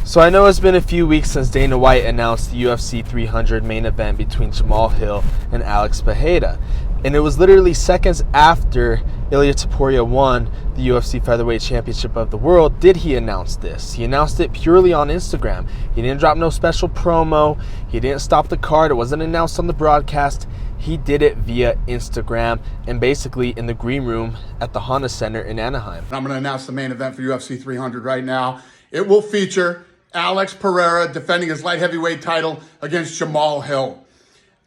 So I know it's been a few weeks since Dana White announced the UFC 300 main event between Jamal Hill and Alex Pereira. And it was literally seconds after Ilia Topuria won the UFC Featherweight Championship of the World did he announce this. He announced it purely on Instagram. He didn't drop no special promo. He didn't stop the card. It wasn't announced on the broadcast. He did it via Instagram and basically in the green room at the Honda Center in Anaheim. I'm going to announce the main event for UFC 300 right now. It will feature Alex Pereira defending his light heavyweight title against Jamal Hill.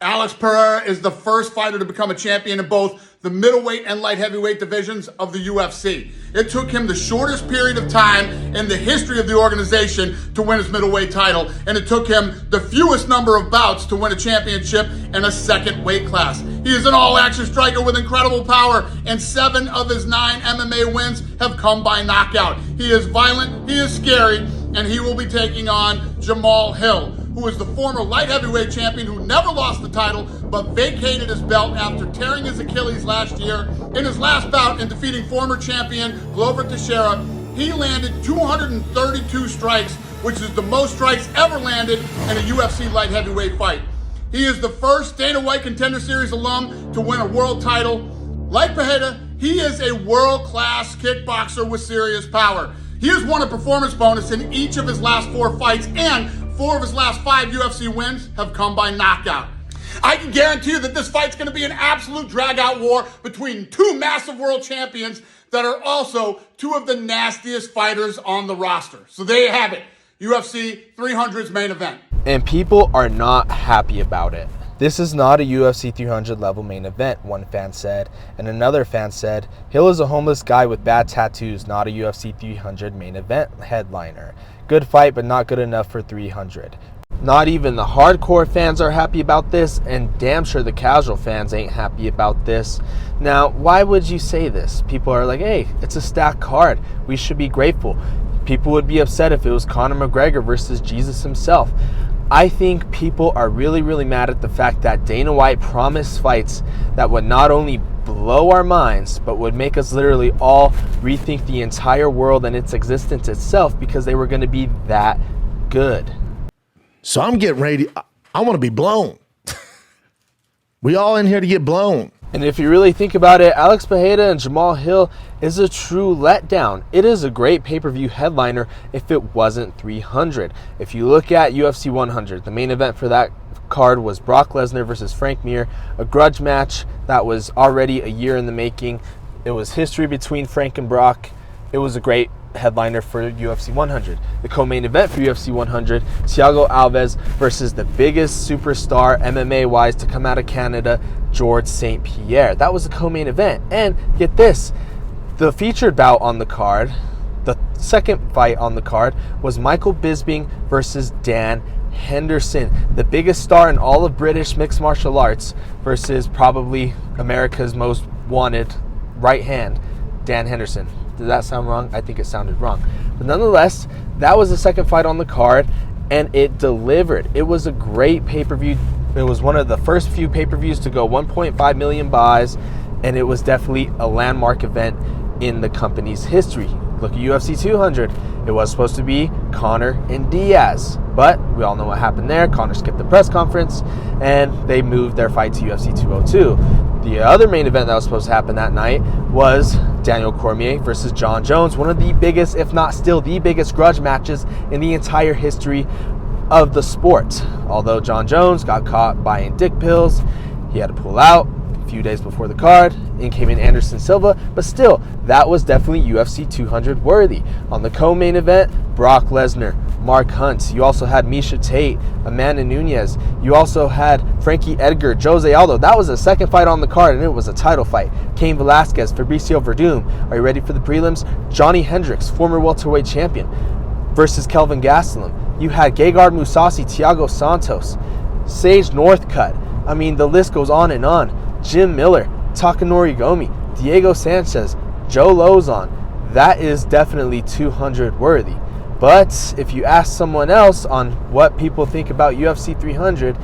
Alex Pereira is the first fighter to become a champion in both the middleweight and light heavyweight divisions of the UFC. It took him the shortest period of time in the history of the organization to win his middleweight title, and it took him the fewest number of bouts to win a championship in a second weight class. He is an all-action striker with incredible power, and 7 of his 9 MMA wins have come by knockout. He is violent, he is scary, and he will be taking on Jamal Hill, who is the former light heavyweight champion who never lost the title but vacated his belt after tearing his Achilles last year. In his last bout in defeating former champion Glover Teixeira, he landed 232 strikes, which is the most strikes ever landed in a UFC light heavyweight fight. He is the first Dana White Contender Series alum to win a world title. Like Pereira, he is a world-class kickboxer with serious power. He has won a performance bonus in each of his last 4 fights, and 4 of his last 5 UFC wins have come by knockout. I can guarantee you that this fight's going to be an absolute drag-out war between 2 massive world champions that are also 2 of the nastiest fighters on the roster. So there you have it, UFC 300's main event. And people are not happy about it. This is not a UFC 300 level main event, one fan said, and another fan said, Hill is a homeless guy with bad tattoos, not a UFC 300 main event headliner. Good fight, but not good enough for 300. Not even the hardcore fans are happy about this, and damn sure the casual fans ain't happy about this. Now, why would you say this? People are like, hey, it's a stacked card. We should be grateful. People would be upset if it was Conor McGregor versus Jesus himself. I think people are really, really mad at the fact that Dana White promised fights that would not only blow our minds, but would make us literally all rethink the entire world and its existence itself because they were going to be that good. So I'm getting ready. I want to be blown. We all in here to get blown. And if you really think about it, Alex Pereira and Jamal Hill is a true letdown. It is a great pay-per-view headliner if it wasn't 300. If you look at UFC 100, the main event for that card was Brock Lesnar versus Frank Mir, a grudge match that was already a year in the making. It was history between Frank and Brock. It was a great headliner for UFC 100. The co-main event for UFC 100, Thiago Alves versus the biggest superstar MMA-wise to come out of Canada, Georges St. Pierre. That was the co-main event. And get this, the featured bout on the card, the second fight on the card, was Michael Bisping versus Dan Henderson, the biggest star in all of British mixed martial arts, versus probably America's most wanted right hand, Dan Henderson. Did that sound wrong? I think it sounded wrong. But nonetheless, that was the second fight on the card, and it delivered. It was a great pay-per-view. It was one of the first few pay-per-views to go 1.5 million buys, and it was definitely a landmark event in the company's history. Look at UFC 200. It was supposed to be Conor and Diaz, but we all know what happened there. Conor skipped the press conference, and they moved their fight to UFC 202. The other main event that was supposed to happen that night was Daniel Cormier versus John Jones, one of the biggest, if not still the biggest grudge matches in the entire history of the sport. Although John Jones got caught buying dick pills, he had to pull out a few days before the card. In came in Anderson Silva, but still, that was definitely UFC 200 worthy. On the co-main event, Brock Lesnar, Mark Hunt. You also had Miesha Tate, Amanda Nunes. You also had Frankie Edgar, Jose Aldo. That was the second fight on the card, and it was a title fight. Cain Velasquez, Fabricio Verdum. Are you ready for the prelims? Johnny Hendricks, former welterweight champion, versus Kelvin Gastelum. You had Gegard Mousasi, Thiago Santos, Sage Northcutt. I mean, the list goes on and on. Jim Miller, Takanori Gomi, Diego Sanchez, Joe Lozon. That is definitely 200 worthy. But if you ask someone else on what people think about UFC 300,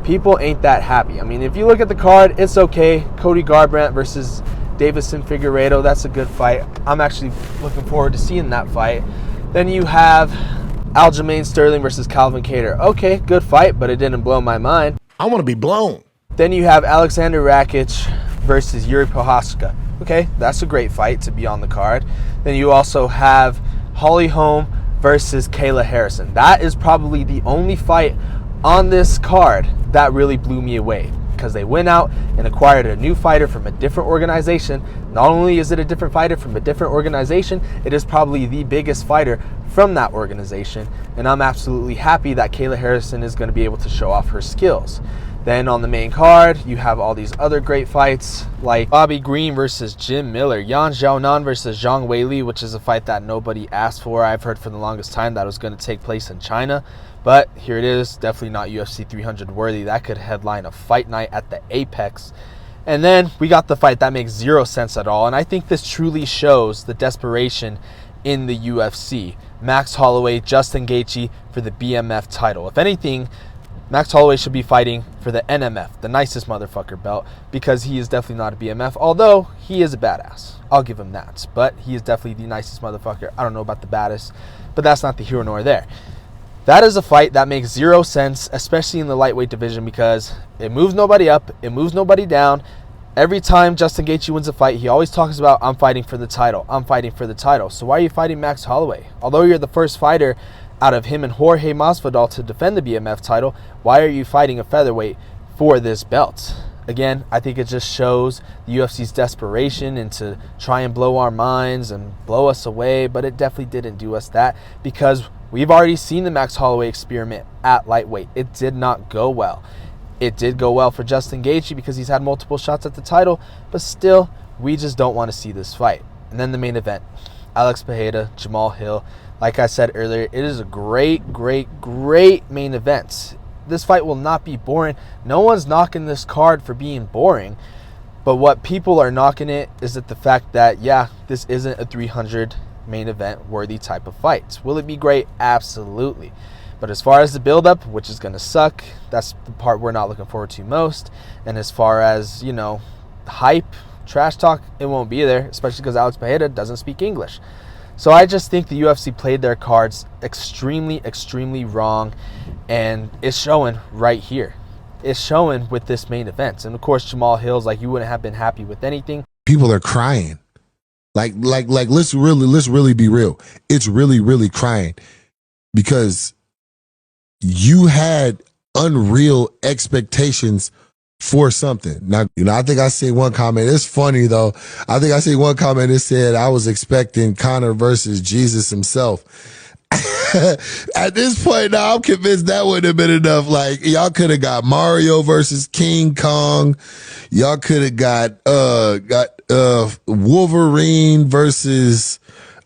people ain't that happy. I mean, if you look at the card, it's okay. Cody Garbrandt versus Davison Figueiredo, that's a good fight. I'm actually looking forward to seeing that fight. Then you have Aljamain Sterling versus Calvin Kattar. Okay, good fight, but it didn't blow my mind. I want to be blown. Then you have Alexander Rakic versus Yuri Prohaska. Okay, that's a great fight to be on the card. Then you also have Holly Holm versus Kayla Harrison. That is probably the only fight on this card that really blew me away, because they went out and acquired a new fighter from a different organization. Not only is it a different fighter from a different organization, it is probably the biggest fighter from that organization. And I'm absolutely happy that Kayla Harrison is going to be able to show off her skills. Then on the main card, you have all these other great fights like Bobby Green versus Jim Miller, Yan Xiaonan versus Zhang Weili, which is a fight that nobody asked for. I've heard for the longest time that it was going to take place in China, but here it is. Definitely not UFC 300 worthy. That could headline a fight night at the Apex. And then we got the fight that makes zero sense at all, and I think this truly shows the desperation in the UFC. Max Holloway, Justin Gaethje for the BMF title. If anything, Max Holloway should be fighting for the NMF, the nicest motherfucker belt, because he is definitely not a BMF, although he is a badass. I'll give him that. But he is definitely the nicest motherfucker. I don't know about the baddest, but that's not the here nor there. That is a fight that makes zero sense, especially in the lightweight division, because it moves nobody up, it moves nobody down. Every time Justin Gaethje wins a fight, he always talks about, I'm fighting for the title, I'm fighting for the title. So why are you fighting Max Holloway? Although you're the first fighter out of him and Jorge Masvidal to defend the BMF title, why are you fighting a featherweight for this belt? Again, I think it just shows the UFC's desperation and to try and blow our minds and blow us away, but it definitely didn't do us that, because we've already seen the Max Holloway experiment at lightweight. It did not go well. It did go well for Justin Gaethje because he's had multiple shots at the title, but still, we just don't want to see this fight. And then the main event, Alex Pereira, Jamal Hill. Like I said earlier, it is a great main event. This fight will not be boring. No one's knocking this card for being boring. But what people are knocking it is that the fact that, yeah, this isn't a 300 main event worthy type of fight. Will it be great? Absolutely. But as far as the build-up, which is going to suck, that's the part we're not looking forward to most. And as far as, hype, trash talk, it won't be there, especially because Alex Pereira doesn't speak English. So I just think the UFC played their cards extremely wrong, and it's showing right here. It's showing with this main event. And of course, Jamal Hill's like, you wouldn't have been happy with anything. People are crying. Like let's really be real. It's really crying, because you had unreal expectations for something. Now, I think I see one comment. It's funny though. I think I see one comment that said, I was expecting Conor versus Jesus himself. At this point now, I'm convinced that wouldn't have been enough. Like, y'all could have got Mario versus King Kong. Y'all could have got Wolverine versus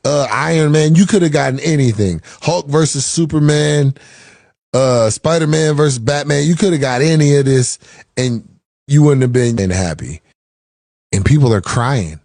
Iron Man. You could have gotten anything. Hulk versus Superman. Spider-Man versus Batman. You could have got any of this and you wouldn't have been happy. And people are crying.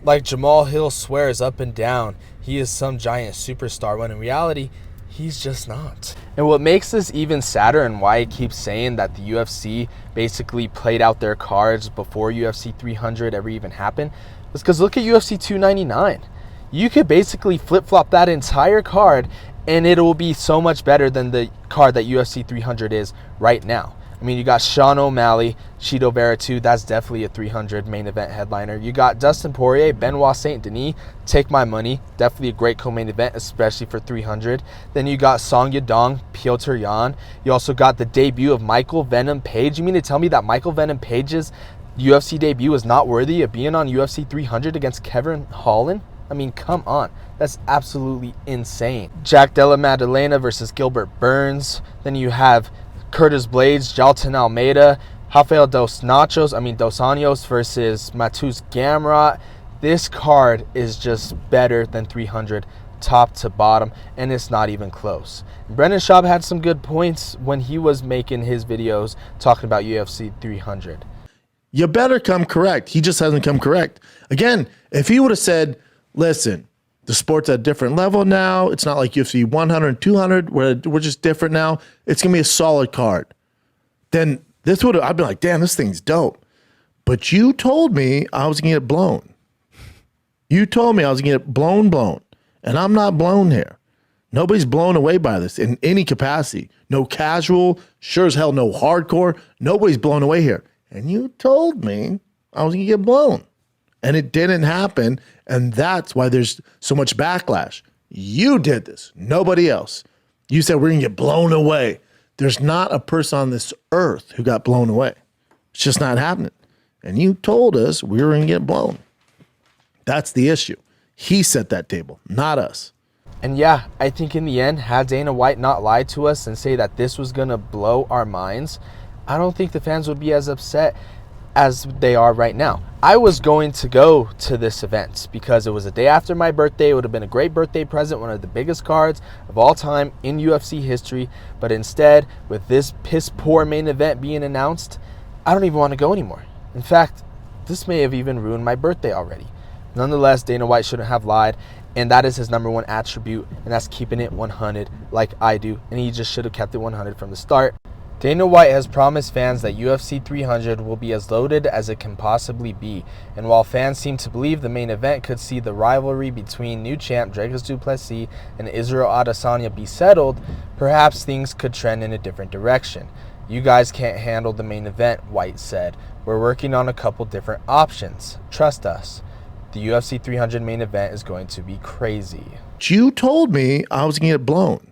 Like Jamal Hill swears up and down he is some giant superstar, when in reality, he's just not. And what makes this even sadder, and why I keep saying that the UFC basically played out their cards before UFC 300 ever even happened, is because look at UFC 299. You could basically flip-flop that entire card and it will be so much better than the card that UFC 300 is right now. I mean, you got Sean O'Malley, Chito Vera 2. That's definitely a 300 main event headliner. You got Dustin Poirier, Benoit Saint Denis. Take my money. Definitely a great co-main event, especially for 300. Then you got Song Yadong, Piotr Yan. You also got the debut of Michael Venom Page. You mean to tell me that Michael Venom Page's UFC debut is not worthy of being on UFC 300 against Kevin Holland? I mean, come on. That's absolutely insane. Jack Della Maddalena versus Gilbert Burns. Then you have Curtis Blades, Jalton Almeida, Rafael Dos Anjos versus Matus Gamrot. This card is just better than 300 top to bottom, and it's not even close. Brendan Schaub had some good points when he was making his videos talking about UFC 300. You better come correct. He just hasn't come correct. Again, if he would have said, listen, the sport's at a different level now. It's not like UFC 100 and 200 where we're just different now. It's going to be a solid card. Then this would have, I'd be like, damn, this thing's dope. But you told me I was going to get blown. You told me I was going to get blown. And I'm not blown here. Nobody's blown away by this in any capacity. No casual, sure as hell no hardcore. Nobody's blown away here. And you told me I was going to get blown. And it didn't happen. And that's why there's so much backlash. You did this, nobody else. You said we're going to get blown away. There's not a person on this earth who got blown away. It's just not happening. And you told us we were going to get blown. That's the issue. He set that table, not us. And yeah, I think in the end, had Dana White not lied to us and say that this was going to blow our minds, I don't think the fans would be as upset as they are right now. I was going to go to this event because it was a day after my birthday. It would have been a great birthday present, one of the biggest cards of all time in UFC history. But instead, with this piss poor main event being announced, I don't even want to go anymore. In fact, this may have even ruined my birthday already. Nonetheless, Dana White shouldn't have lied, and that is his number one attribute, and that's keeping it 100 like I do, and he just should have kept it 100 from the start. Dana White has promised fans that UFC 300 will be as loaded as it can possibly be, and while fans seem to believe the main event could see the rivalry between new champ Dricus du Plessis and Israel Adesanya be settled, perhaps things could trend in a different direction. You guys can't handle the main event, White said. We're working on a couple different options. Trust us. The UFC 300 main event is going to be crazy. You told me I was going to get blown.